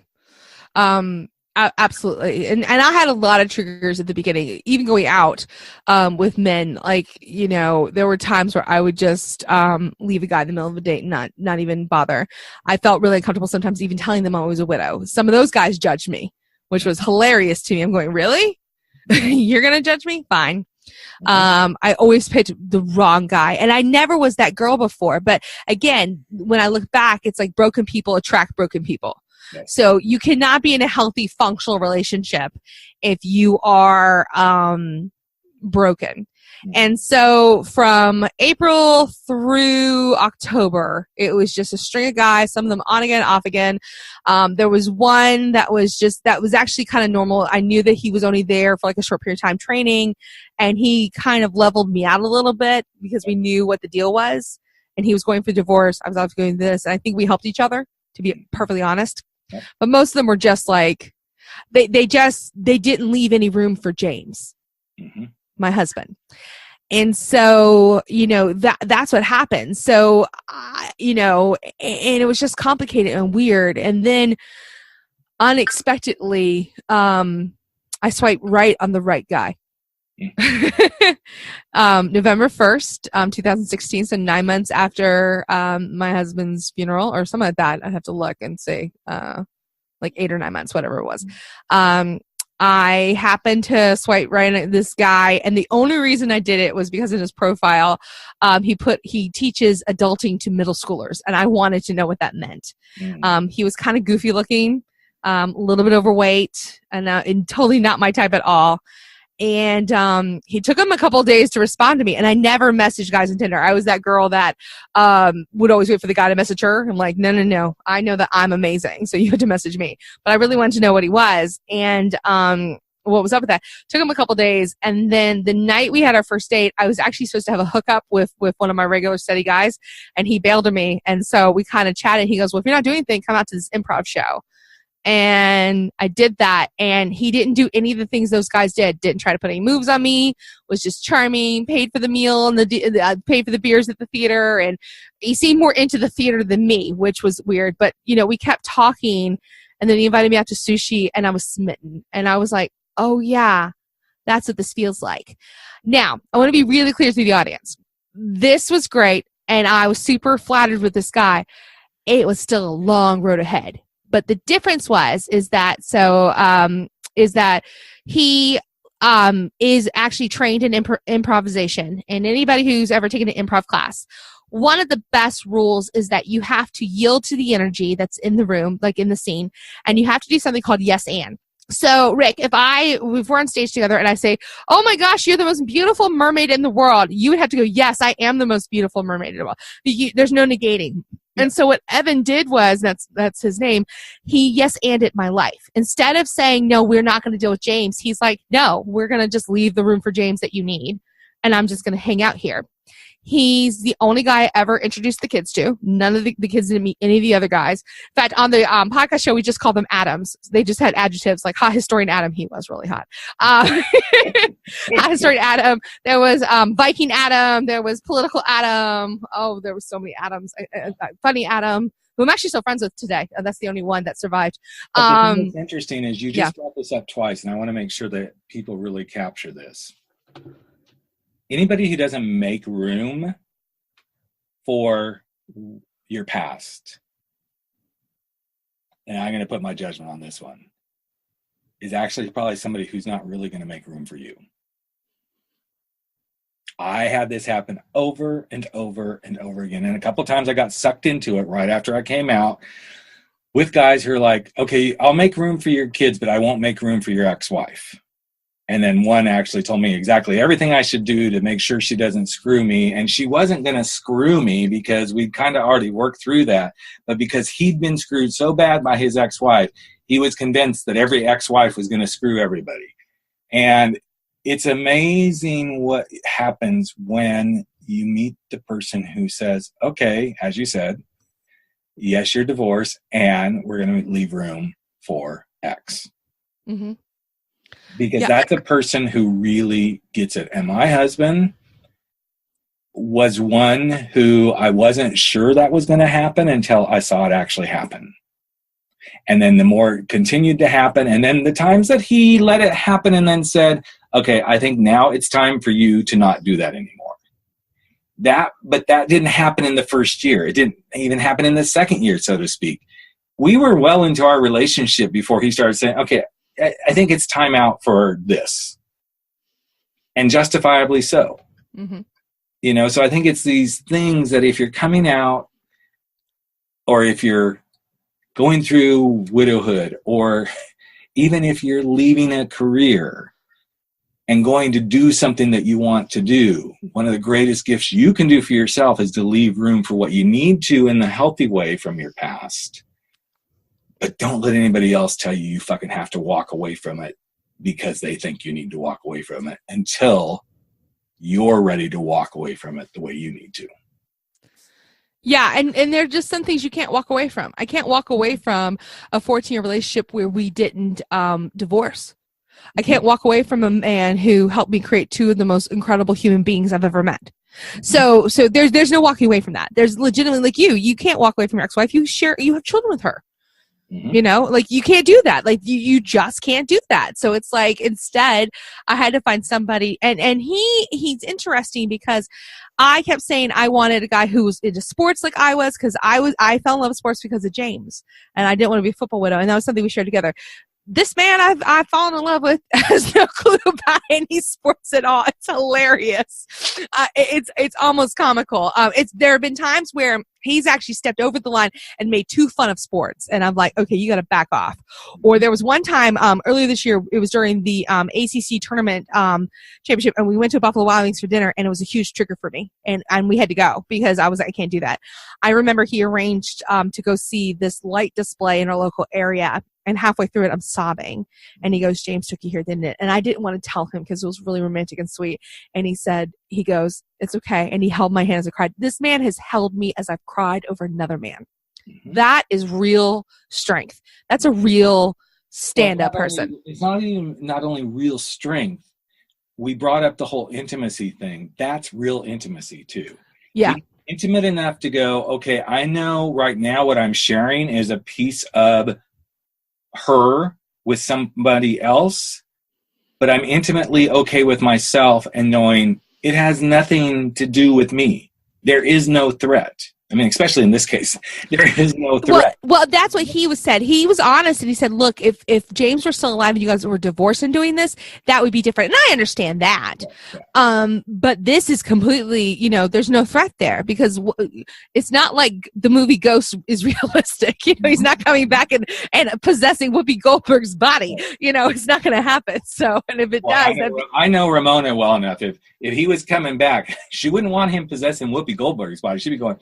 B: Absolutely. And I had a lot of triggers at the beginning, even going out with men. Like, there were times where I would just leave a guy in the middle of the date and not even bother. I felt really uncomfortable sometimes even telling them I was a widow. Some of those guys judged me, which was hilarious to me. I'm going, really? You're going to judge me? Fine. I always picked the wrong guy, and I never was that girl before. But again, when I look back, it's like broken people attract broken people. Yes. So you cannot be in a healthy, functional relationship if you are broken. Mm-hmm. And so from April through October, it was just a string of guys, some of them on again, off again. There was one that was actually kind of normal. I knew that he was only there for like a short period of time training, and he kind of leveled me out a little bit because we knew what the deal was. And he was going for divorce. I was going this. And I think we helped each other, to be perfectly honest. Yeah. But most of them were just like, they didn't leave any room for James, mm-hmm. my husband. And so, that's what happened. So, and it was just complicated and weird. And then unexpectedly, I swiped right on the right guy. November 1st, 2016, so 9 months after my husband's funeral, or something like that. I'd have to look and say like 8 or 9 months, whatever it was. I happened to swipe right on this guy, and the only reason I did it was because in his profile, he teaches adulting to middle schoolers, and I wanted to know what that meant. He was kind of goofy looking, a little bit overweight, and totally not my type at all. And he took him a couple of days to respond to me, and I never messaged guys on Tinder. I was that girl that would always wait for the guy to message her. I'm like, no, I know that I'm amazing, so you had to message me. But I really wanted to know what he was, and what was up with that. Took him a couple of days, and then the night we had our first date, I was actually supposed to have a hookup with one of my regular steady guys, and he bailed on me, and so we kind of chatted. He goes, well, if you're not doing anything, come out to this improv show. And I did that, and he didn't do any of the things those guys did. Didn't try to put any moves on me, was just charming, paid for the meal and paid for the beers at the theater. And he seemed more into the theater than me, which was weird. But, we kept talking, and then he invited me out to sushi, and I was smitten. And I was like, oh yeah, that's what this feels like. Now, I want to be really clear to the audience. This was great, and I was super flattered with this guy. It was still a long road ahead. But the difference is that he is actually trained in improvisation. And anybody who's ever taken an improv class, one of the best rules is that you have to yield to the energy that's in the room, like in the scene, and you have to do something called yes and. So, Rick, if we're on stage together and I say, oh my gosh, you're the most beautiful mermaid in the world, you would have to go, yes, I am the most beautiful mermaid in the world. There's no negating. And so what Evan did was, that's his name, he yes-anded my life. Instead of saying, no, we're not going to deal with James, he's like, no, we're going to just leave the room for James that you need, and I'm just going to hang out here. He's the only guy I ever introduced the kids to. None of the kids didn't meet any of the other guys. In fact, on the podcast show, we just called them Adams. They just had adjectives like hot historian Adam. He was really hot. Hot historian Adam. There was Viking Adam. There was political Adam. Oh, there were so many Adams. Funny Adam, who I'm actually still friends with today. That's the only one that survived.
A: The thing that's interesting is you just brought this up twice, and I want to make sure that people really capture this. Anybody who doesn't make room for your past, and I'm going to put my judgment on this one, is actually probably somebody who's not really going to make room for you. I had this happen over and over and over again. And a couple of times I got sucked into it right after I came out with guys who are like, okay, I'll make room for your kids, but I won't make room for your ex-wife. And then one actually told me exactly everything I should do to make sure she doesn't screw me. And she wasn't going to screw me because we'd kind of already worked through that. But because he'd been screwed so bad by his ex-wife, he was convinced that every ex-wife was going to screw everybody. And it's amazing what happens when you meet the person who says, okay, as you said, yes, you're divorced, and we're going to leave room for X. Mm-hmm. Because that's a person who really gets it. And my husband was one who I wasn't sure that was going to happen until I saw it actually happen. And then the more it continued to happen, and then the times that he let it happen and then said, okay, I think now it's time for you to not do that anymore. But that didn't happen in the first year. It didn't even happen in the second year, so to speak. We were well into our relationship before he started saying, okay, I think it's time out for this. And justifiably so. Mm-hmm. So I think it's these things that if you're coming out, or if you're going through widowhood, or even if you're leaving a career and going to do something that you want to do, one of the greatest gifts you can do for yourself is to leave room for what you need to in the healthy way from your past. But don't let anybody else tell you fucking have to walk away from it because they think you need to walk away from it until you're ready to walk away from it the way you need to.
B: Yeah, and there are just some things you can't walk away from. I can't walk away from a 14-year relationship where we didn't divorce. I can't walk away from a man who helped me create two of the most incredible human beings I've ever met. So there's no walking away from that. There's legitimately, like you can't walk away from your ex-wife. You have children with her. Mm-hmm. You can't do that. Like you just can't do that. So it's like, instead I had to find somebody, and he's interesting because I kept saying I wanted a guy who was into sports like I was, because I fell in love with sports because of James, and I didn't want to be a football widow, and that was something we shared together. This man I've fallen in love with has no clue about any sports at all. It's hilarious. It's almost comical. There have been times where He's actually stepped over the line and made too fun of sports. And I'm like, okay, you got to back off. Or there was one time earlier this year, it was during the ACC tournament championship, and we went to Buffalo Wild Wings for dinner, and it was a huge trigger for me. And we had to go because I was like, I can't do that. I remember he arranged to go see this light display in our local area. And halfway through it, I'm sobbing. And he goes, James took you here, didn't it? And I didn't want to tell him because it was really romantic and sweet. And he goes, it's okay. And he held my hand as I cried. This man has held me as I've cried over another man. Mm-hmm. That is real strength. That's a real stand-up person.
A: It's not only real strength. We brought up the whole intimacy thing. That's real intimacy too.
B: Yeah.
A: Being intimate enough to go, okay, I know right now what I'm sharing is a piece of her with somebody else, but I'm intimately okay with myself and knowing it has nothing to do with me. There is no threat. I mean, especially in this case, there is no threat.
B: Well, that's what he said. He was honest, and he said, look, if James were still alive and you guys were divorced and doing this, that would be different. And I understand that. Yeah. But this is completely, there's no threat there because it's not like the movie Ghost is realistic. He's not coming back and possessing Whoopi Goldberg's body. It's not going to happen. So, and if it does.
A: I know Ramona well enough. If he was coming back, she wouldn't want him possessing Whoopi Goldberg's body. She'd be going,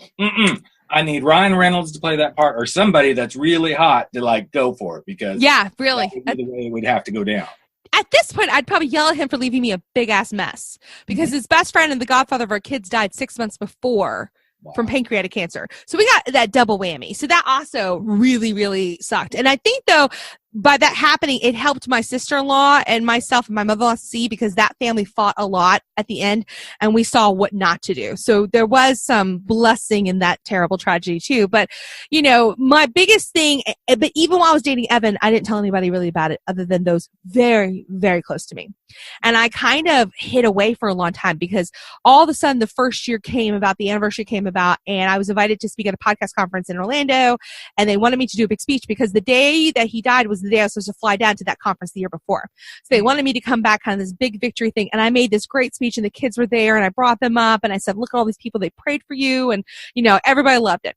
A: I need Ryan Reynolds to play that part, or somebody that's really hot to go for it, because
B: really,
A: that would be the way it would have to go down.
B: At this point, I'd probably yell at him for leaving me a big ass mess because his best friend and the godfather of our kids died 6 months before. Wow. From pancreatic cancer. So we got that double whammy. So that also really, really sucked. And I think though, by that happening, it helped my sister-in-law and myself and my mother-in-law see, because that family fought a lot at the end and we saw what not to do. So there was some blessing in that terrible tragedy too. But, my biggest thing, but even while I was dating Evan, I didn't tell anybody really about it other than those very, very close to me. And I kind of hid away for a long time because all of a sudden the first year came about, the anniversary came about, and I was invited to speak at a podcast conference in Orlando, and they wanted me to do a big speech because the day that he died was the day I was supposed to fly down to that conference the year before. So they wanted me to come back, kind of this big victory thing. And I made this great speech and the kids were there and I brought them up and I said, look at all these people, they prayed for you. And, everybody loved it.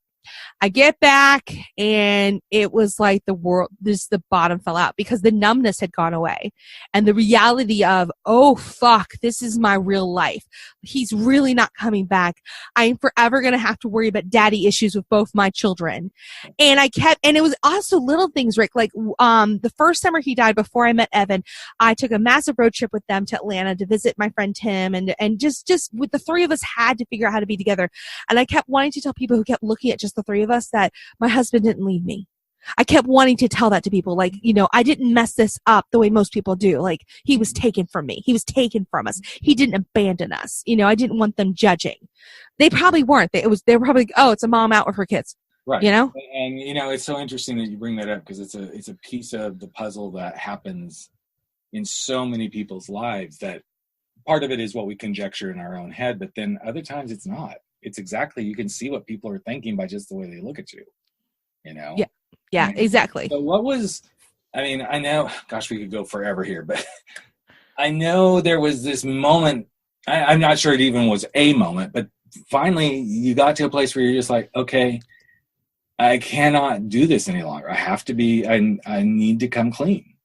B: I get back and it was like the bottom fell out because the numbness had gone away and the reality of, oh fuck, this is my real life. He's really not coming back. I am forever going to have to worry about daddy issues with both my children. And and it was also little things, Rick, like, the first summer he died before I met Evan, I took a massive road trip with them to Atlanta to visit my friend Tim and just with the three of us had to figure out how to be together. And I kept wanting to tell people who kept looking at just the three of us that my husband didn't leave me. I kept wanting to tell that to people, like, I didn't mess this up the way most people do. Like, he was taken from me. He was taken from us. He didn't abandon us. I didn't want them judging. They probably weren't. They were probably like, oh, it's a mom out with her kids.
A: Right. And it's so interesting that you bring that up because it's a piece of the puzzle that happens in so many people's lives, that part of it is what we conjecture in our own head, but then other times it's not. It's exactly, you can see what people are thinking by just the way they look at you,
B: Yeah, exactly.
A: So I know, gosh, we could go forever here, but I know there was this moment, I'm not sure it even was a moment, but finally you got to a place where you're just like, okay, I cannot do this any longer. I have to be, I need to come clean.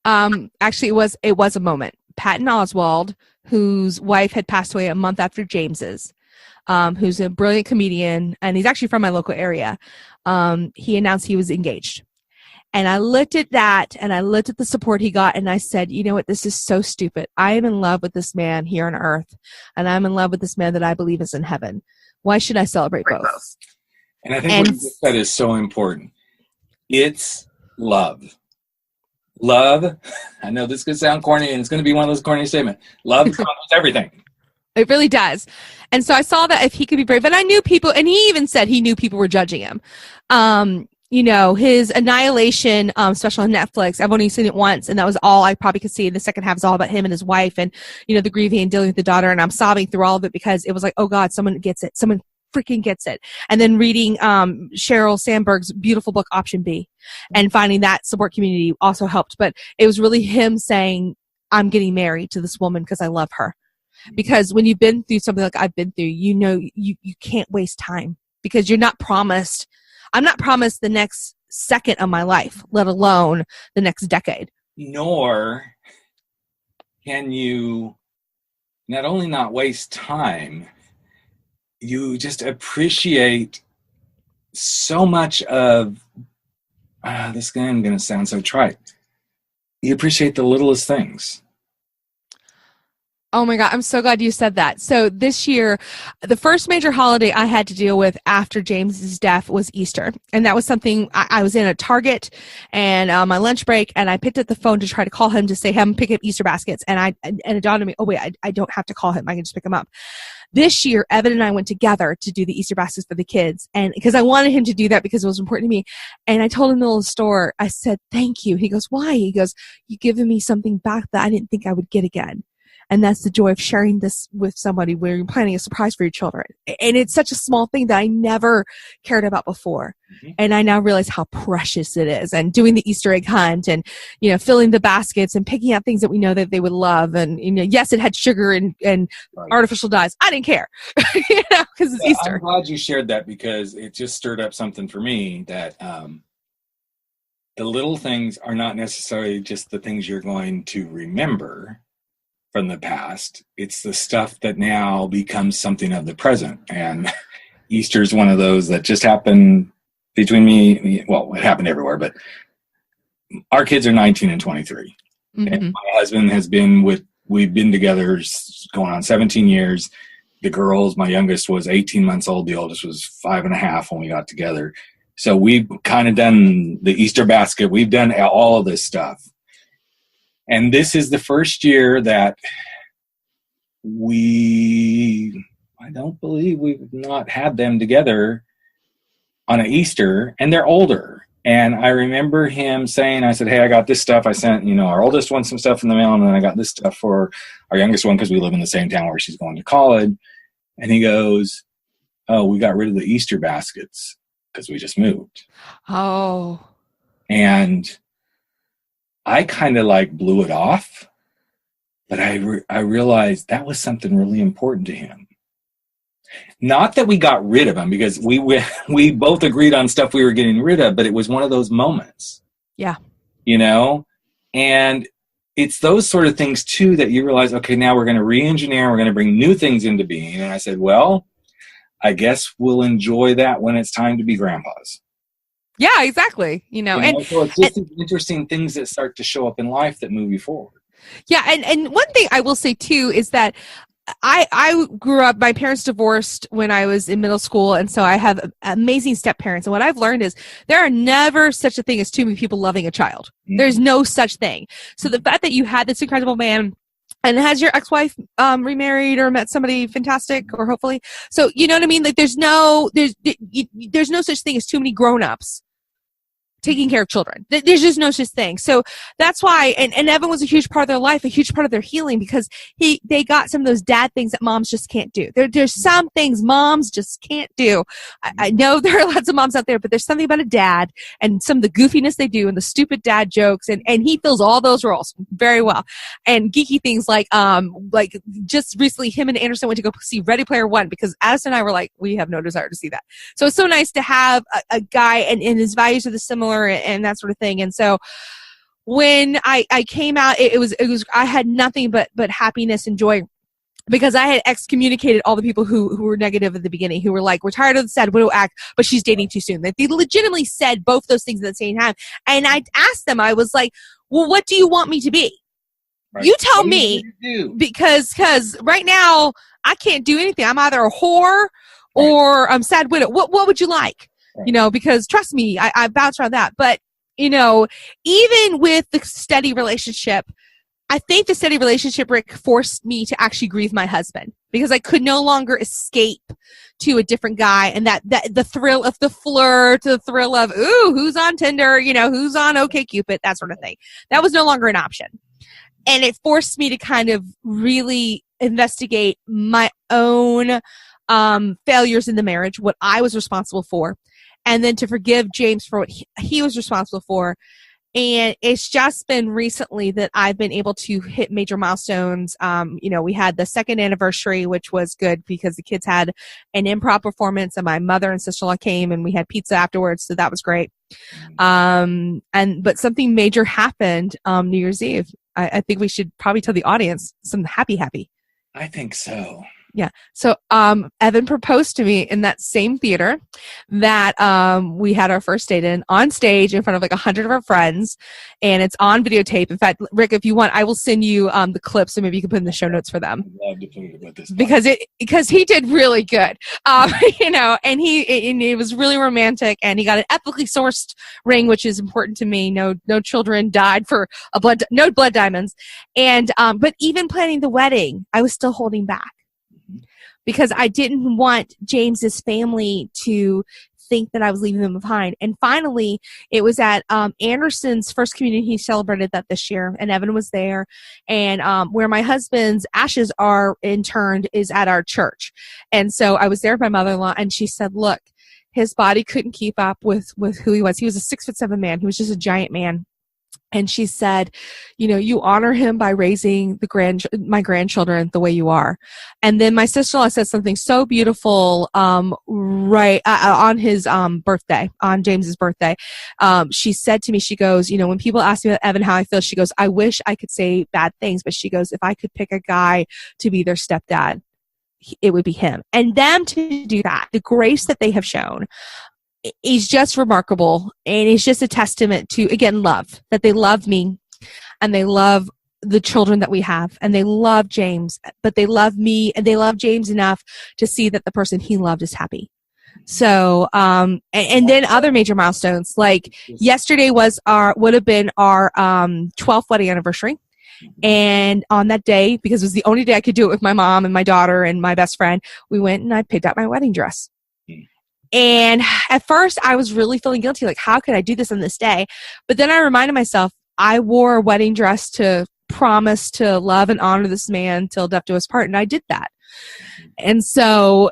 B: Actually it was a moment. Patton Oswalt, whose wife had passed away a month after James's, who's a brilliant comedian, and he's actually from my local area. He announced he was engaged. And I looked at that, and I looked at the support he got, and I said, you know what, this is so stupid. I am in love with this man here on earth, and I'm in love with this man that I believe is in heaven. Why should I celebrate both?
A: And I think what you just said is so important. It's love. Love, I know this could sound corny, and it's going to be one of those corny statements. Love trumps everything.
B: It really does. And so I saw that if he could be brave, and I knew people, and he even said he knew people were judging him. His Annihilation special on Netflix, I've only seen it once, and that was all I probably could see. The second half is all about him and his wife and, the grieving and dealing with the daughter, and I'm sobbing through all of it because it was like, oh God, someone gets it. Someone freaking gets it. And then reading Sheryl Sandberg's beautiful book, Option B, and finding that support community also helped. But it was really him saying, I'm getting married to this woman because I love her. Because when you've been through something like I've been through, you can't waste time. because I'm not promised the next second of my life, let alone the next decade.
A: Nor can you not only not waste time, you just appreciate so much of this guy. I'm going to sound so trite. You appreciate the littlest things.
B: Oh my God, I'm so glad you said that. So this year, the first major holiday I had to deal with after James's death was Easter. And that was something, I was in a Target and on my lunch break, and I picked up the phone to try to call him to say, have him pick up Easter baskets. And it dawned on me, oh wait, I don't have to call him. I can just pick them up. This year, Evan and I went together to do the Easter baskets for the kids. And because I wanted him to do that because it was important to me. And I told him in the little store, I said, thank you. He goes, why? He goes, you've given me something back that I didn't think I would get again. And that's the joy of sharing this with somebody where you're planning a surprise for your children. And it's such a small thing that I never cared about before. Mm-hmm. And I now realize how precious it is. And doing the Easter egg hunt and, filling the baskets and picking out things that we know that they would love. And, yes, it had sugar and right. Artificial dyes. I didn't care, because it's Easter.
A: I'm glad you shared that because it just stirred up something for me that the little things are not necessarily just the things you're going to remember from the past. It's the stuff that now becomes something of the present. And Easter's one of those that just happened between me. Well, it happened everywhere, but our kids are 19 and 23. Mm-hmm. And my husband we've been together going on 17 years. The girls, my youngest was 18 months old. The oldest was 5.5 when we got together. So we've kind of done the Easter basket. We've done all of this stuff. And this is the first year that I don't believe we've not had them together on an Easter, and they're older. And I remember him saying, I said, hey, I got this stuff. I sent, our oldest one some stuff in the mail, and then I got this stuff for our youngest one because we live in the same town where she's going to college. And he goes, oh, we got rid of the Easter baskets because we just moved.
B: Oh.
A: And I kind of blew it off, but I realized that was something really important to him. Not that we got rid of them, because we both agreed on stuff we were getting rid of, but it was one of those moments.
B: Yeah.
A: And it's those sort of things too that you realize, okay, now we're going to re-engineer, we're going to bring new things into being. And I said, well, I guess we'll enjoy that when it's time to be grandpas.
B: Yeah, exactly.
A: And so it's just these interesting things that start to show up in life that move you forward.
B: Yeah. And one thing I will say too is that I grew up, my parents divorced when I was in middle school. And so I have amazing step parents. And what I've learned is there are never such a thing as too many people loving a child. Mm-hmm. There's no such thing. So the fact that you had this incredible man, and has your ex-wife remarried or met somebody fantastic, or hopefully? So you know what I mean? There's no such thing as too many grown-ups taking care of children. There's just no such thing. So that's why, and Evan was a huge part of their life, a huge part of their healing, because they got some of those dad things that moms just can't do. There's some things moms just can't do. I know there are lots of moms out there, but there's something about a dad and some of the goofiness they do and the stupid dad jokes, and he fills all those roles very well. And geeky things like just recently him and Anderson went to go see Ready Player One, because Addison and I were like, we have no desire to see that. So it's so nice to have a guy and his values are the similar and that sort of thing. And so when I came out, it was I had nothing but happiness and joy, because I had excommunicated all the people who were negative at the beginning, who were like, we're tired of the sad widow act, but she's dating too soon. They legitimately said both those things at the same time. And I asked them, I was like, well, what do you want me to be? Right. You tell me, because right now I can't do anything. I'm either a whore or I'm sad widow. What would you like? Right. Because trust me, I bounce around that. But, even with the steady relationship, I think the steady relationship, Rick, forced me to actually grieve my husband, because I could no longer escape to a different guy, and that the thrill of the flirt, the thrill of, ooh, who's on Tinder, who's on OkCupid, that sort of thing. That was no longer an option. And it forced me to kind of really investigate my own failures in the marriage, what I was responsible for, and then to forgive James for what he was responsible for, And it's just been recently that I've been able to hit major milestones. We had the second anniversary, which was good because the kids had an improv performance and my mother and sister-in-law came and we had pizza afterwards. So that was great. But something major happened, New Year's Eve. I think we should probably tell the audience some happy.
A: I think so.
B: Yeah. So, Evan proposed to me in that same theater that, we had our first date in on stage in front of like 100 of our friends, and it's on videotape. In fact, Rick, if you want, I will send you, the clip so maybe you can put in the show notes for them.
A: I'd love to put it about this
B: because he did really good. And it was really romantic, and he got an ethically sourced ring, which is important to me. No children died for no blood diamonds. And, but even planning the wedding, I was still holding back. Because I didn't want James's family to think that I was leaving them behind. And finally, it was at Anderson's first communion. He celebrated that this year, and Evan was there. And where my husband's ashes are interned is at our church. And so I was there with my mother-in-law, and she said, look, his body couldn't keep up with who he was. He was a 6'7" man. He was just a giant man. And she said, you honor him by raising my grandchildren the way you are. And then my sister-in-law said something so beautiful, right on his birthday, on James's birthday. She said to me, she goes, when people ask me about Evan how I feel, she goes, I wish I could say bad things, but she goes, if I could pick a guy to be their stepdad, it would be him. And them to do that, the grace that they have shown, is just remarkable, and it's just a testament to, again, love, that they love me and they love the children that we have, and they love James, but they love me and they love James enough to see that the person he loved is happy. So, and then other major milestones, like yesterday would have been our 12th wedding anniversary. And on that day, because it was the only day I could do it with my mom and my daughter and my best friend, we went and I picked out my wedding dress. And at first I was really feeling guilty, like, how could I do this on this day? But then I reminded myself, I wore a wedding dress to promise to love and honor this man till death do us part, and I did that. And so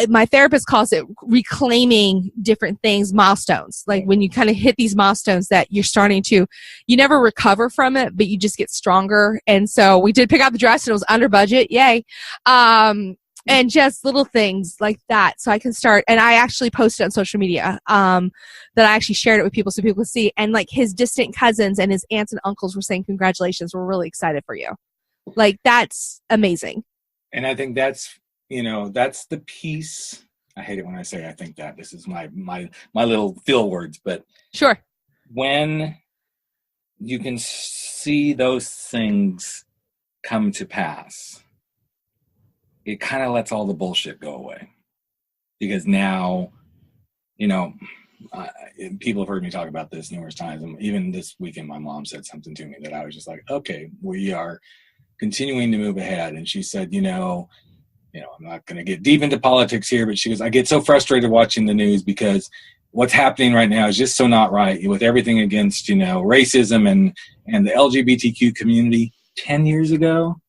B: my therapist calls it reclaiming different things, milestones. Like when you kind of hit these milestones that you're starting to, you never recover from it, but you just get stronger. And so we did pick out the dress, and it was under budget. Yay. And just little things like that. So I can start, and I actually posted on social media, that I actually shared it with people so people could see. And like his distant cousins and his aunts and uncles were saying, congratulations, we're really excited for you. Like, that's amazing.
A: And I think that's the piece. I hate it when I say I think that. This is my little feel words, but
B: sure.
A: When you can see those things come to pass, it kind of lets all the bullshit go away. Because now, people have heard me talk about this numerous times. And even this weekend, my mom said something to me that I was just like, okay, we are continuing to move ahead. And she said, I'm not going to get deep into politics here, but she goes, I get so frustrated watching the news because what's happening right now is just so not right with everything against, racism and the LGBTQ community. 10 years ago,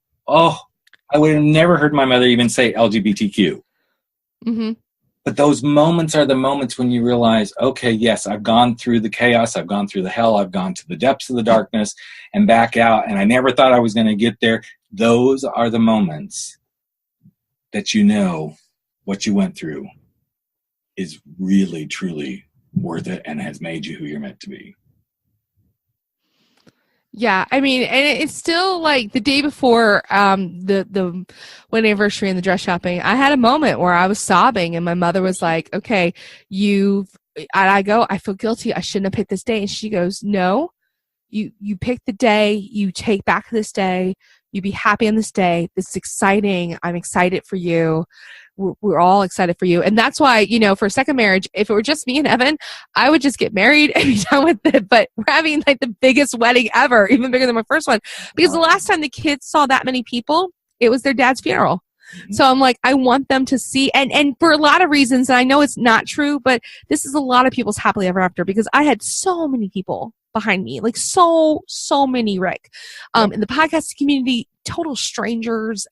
A: I would have never heard my mother even say LGBTQ.
B: Mm-hmm.
A: But those moments are the moments when you realize, okay, yes, I've gone through the chaos, I've gone through the hell, I've gone to the depths of the darkness and back out, and I never thought I was going to get there. Those are the moments that what you went through is really, truly worth it and has made you who you're meant to be.
B: Yeah, I mean, and it's still like the day before the wedding anniversary and the dress shopping, I had a moment where I was sobbing, and my mother was like, okay, and I go, I feel guilty, I shouldn't have picked this day. And she goes, no, you pick the day, you take back this day, you be happy on this day, this is exciting, I'm excited for you. We're all excited for you. And that's why, for a second marriage, if it were just me and Evan, I would just get married and be done with it. But we're having like the biggest wedding ever, even bigger than my first one. Because the last time the kids saw that many people, it was their dad's funeral. Mm-hmm. So I'm like, I want them to see, and for a lot of reasons, and I know it's not true, but this is a lot of people's happily ever after, because I had so many people behind me, like so many, Rick, in the podcasting community, total strangers,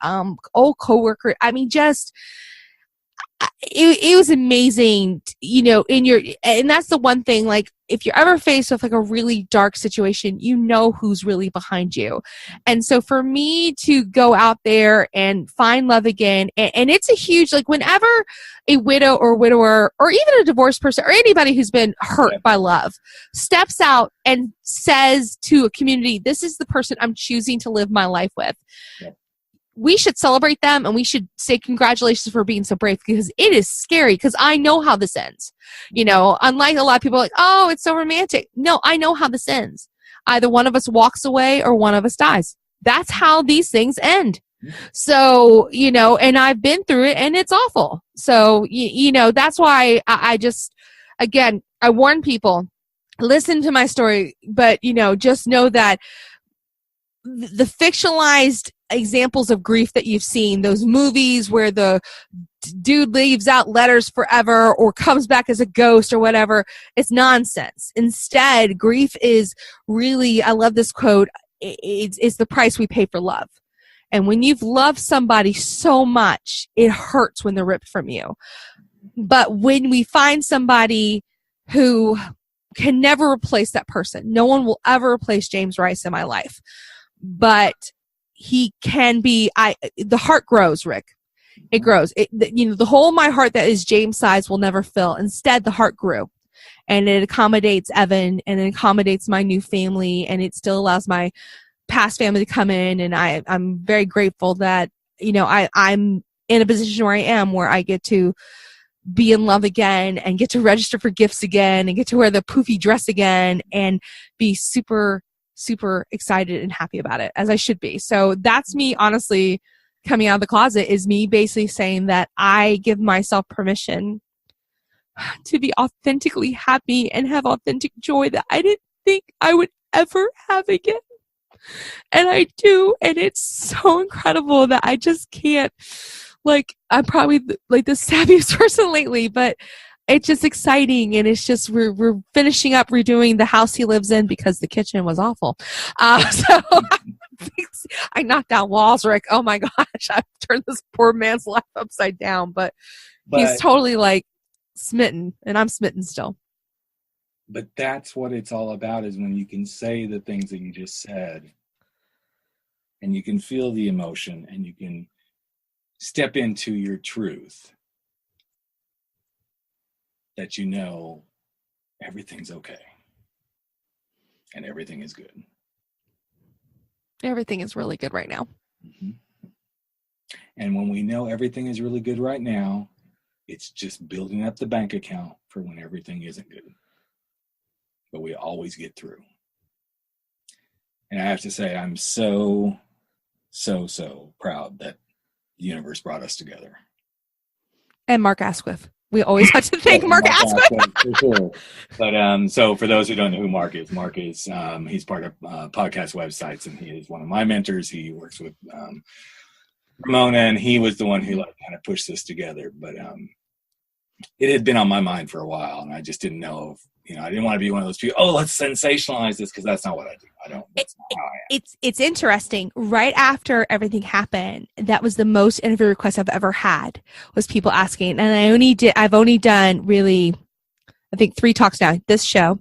B: old coworker. I mean, just, it was amazing, and that's the one thing, like, if you're ever faced with like a really dark situation, you know who's really behind you. And so for me to go out there and find love again, and it's a huge, like, whenever a widow or widower or even a divorced person or anybody who's been hurt by love steps out and says to a community, this is the person I'm choosing to live my life with. Yeah. We should celebrate them, and we should say congratulations for being so brave, because it is scary, because I know how this ends. Unlike a lot of people are like, oh, it's so romantic. No, I know how this ends. Either one of us walks away or one of us dies. That's how these things end. So, and I've been through it, and it's awful. So, that's why I just, again, I warn people, listen to my story, but, just know that the fictionalized examples of grief that you've seen, those movies where the dude leaves out letters forever or comes back as a ghost or whatever, it's nonsense. Instead, grief is really, I love this quote, it's the price we pay for love. And when you've loved somebody so much, it hurts when they're ripped from you. But when we find somebody who can never replace that person, no one will ever replace James Rice in my life, but he can be, the heart grows, Rick. It grows. The hole in my heart that is James' size will never fill. Instead, the heart grew, and it accommodates Evan, and it accommodates my new family, and it still allows my past family to come in. And I'm very grateful that, I'm in a position where I am, where I get to be in love again and get to register for gifts again and get to wear the poofy dress again and be super excited and happy about it, as I should be. So that's me, honestly, coming out of the closet is me basically saying that I give myself permission to be authentically happy and have authentic joy that I didn't think I would ever have again. And I do. And it's so incredible that I just can't, like, I'm probably like the savviest person lately, but it's just exciting, and it's just we're finishing up redoing the house he lives in because the kitchen was awful. So I knocked down walls, Rick. Oh my gosh, I've turned this poor man's life upside down. But he's totally like smitten, and I'm smitten still.
A: But that's what it's all about, is when you can say the things that you just said, and you can feel the emotion, and you can step into your truth. That everything's okay. And everything is good.
B: Everything is really good right now.
A: Mm-hmm. And when we know everything is really good right now, it's just building up the bank account for when everything isn't good. But we always get through. And I have to say, I'm so proud that the universe brought us together.
B: And Mark Asquith. We always have to thank Mark Asquith.
A: For sure. But so for those who don't know who Mark is he's part of podcast websites, and he is one of my mentors. He works with Ramona, and he was the one who kind of pushed this together. But it had been on my mind for a while, and I just didn't know if, I didn't want to be one of those people, oh, let's sensationalize this, because that's not what I do. That's not how I am.
B: It's interesting. Right after everything happened, that was the most interview requests I've ever had, was people asking. And I've only done really, I think 3 talks now. This show,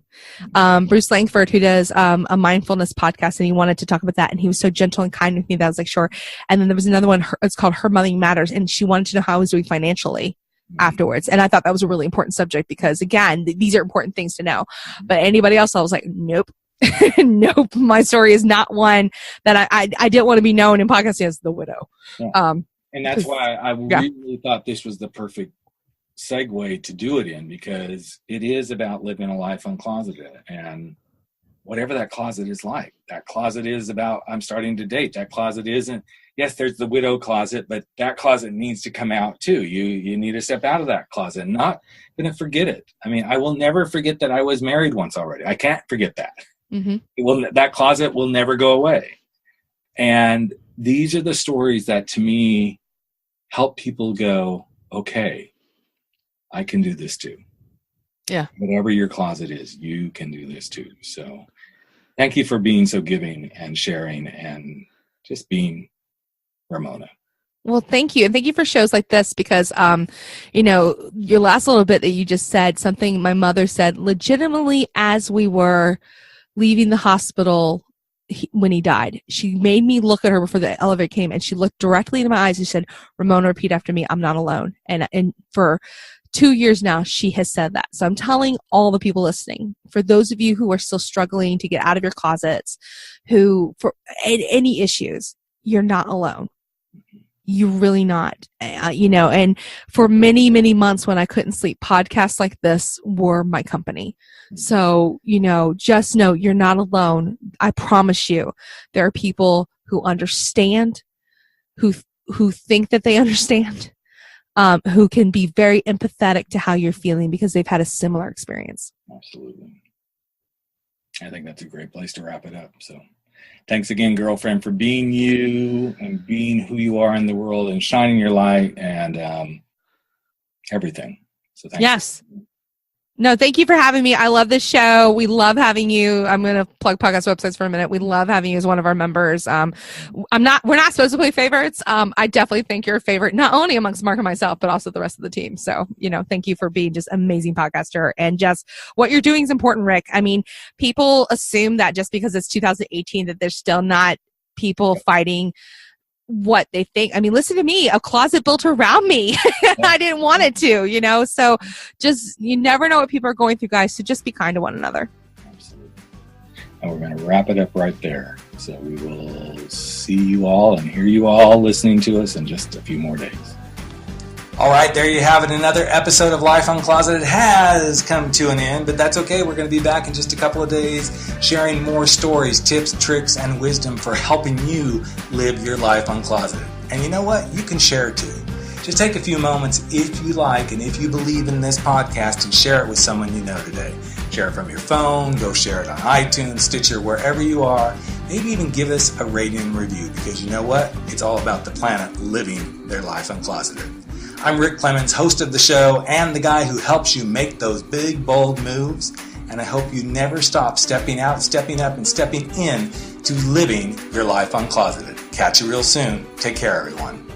B: Bruce Langford, who does a mindfulness podcast, and he wanted to talk about that, and he was so gentle and kind with me that I was like, sure. And then there was another one, it's called Her Mothering Matters, and she wanted to know how I was doing financially afterwards. And I thought that was a really important subject, because again, these are important things to know. But anybody else, I was like, nope. Nope, my story is not one that I didn't want to be known in podcasting as the widow.
A: Yeah. And that's why I really thought this was the perfect segue to do it in, because it is about living a life uncloseted, and whatever that closet is like. That closet is about, I'm starting to date. That closet isn't, yes, there's the widow closet, but that closet needs to come out too. You need to step out of that closet. I'm not going to forget it. I mean, I will never forget that I was married once already. I can't forget that. Mm-hmm. That closet will never go away. And these are the stories that, to me, help people go, okay, I can do this too.
B: Yeah.
A: Whatever your closet is, you can do this too. So thank you for being so giving and sharing and just being Ramona.
B: Well, thank you. And thank you for shows like this because, your last little bit that you just said, something my mother said legitimately as we were leaving the hospital when he died. She made me look at her before the elevator came, and she looked directly into my eyes and said, Ramona, repeat after me, I'm not alone. And for 2 years now, she has said that. So I'm telling all the people listening, for those of you who are still struggling to get out of your closets, who for any issues, you're not alone. You're really not, and for many, many months when I couldn't sleep, podcasts like this were my company. So, just know you're not alone. I promise you, there are people who understand, who think that they understand, who can be very empathetic to how you're feeling because they've had a similar experience.
A: Absolutely. I think that's a great place to wrap it up. So thanks again, girlfriend, for being you and being who you are in the world and shining your light and everything. So thanks.
B: Yes. No, thank you for having me. I love this show. We love having you. I'm going to plug podcast websites for a minute. We love having you as one of our members. We're not supposed to play favorites. I definitely think you're a favorite, not only amongst Mark and myself, but also the rest of the team. So, thank you for being just amazing podcaster, and just what you're doing is important, Rick. I mean, people assume that just because it's 2018 that there's still not people fighting what they think. I mean, listen to me, a closet built around me. I didn't want it to, so just, you never know what people are going through, guys. So just be kind to one another.
A: Absolutely. And we're going to wrap it up right there. So we will see you all and hear you all listening to us in just a few more days. All right, there you have it. Another episode of Life Uncloseted has come to an end, but that's okay. We're going to be back in just a couple of days sharing more stories, tips, tricks, and wisdom for helping you live your life uncloseted. And you know what? You can share it too. Just take a few moments if you like and if you believe in this podcast and share it with someone you know today. Share it from your phone, go share it on iTunes, Stitcher, wherever you are. Maybe even give us a rating and review because you know what? It's all about the planet living their life uncloseted. I'm Rick Clemens, host of the show and the guy who helps you make those big, bold moves. And I hope you never stop stepping out, stepping up, and stepping in to living your life uncloseted. Catch you real soon. Take care, everyone.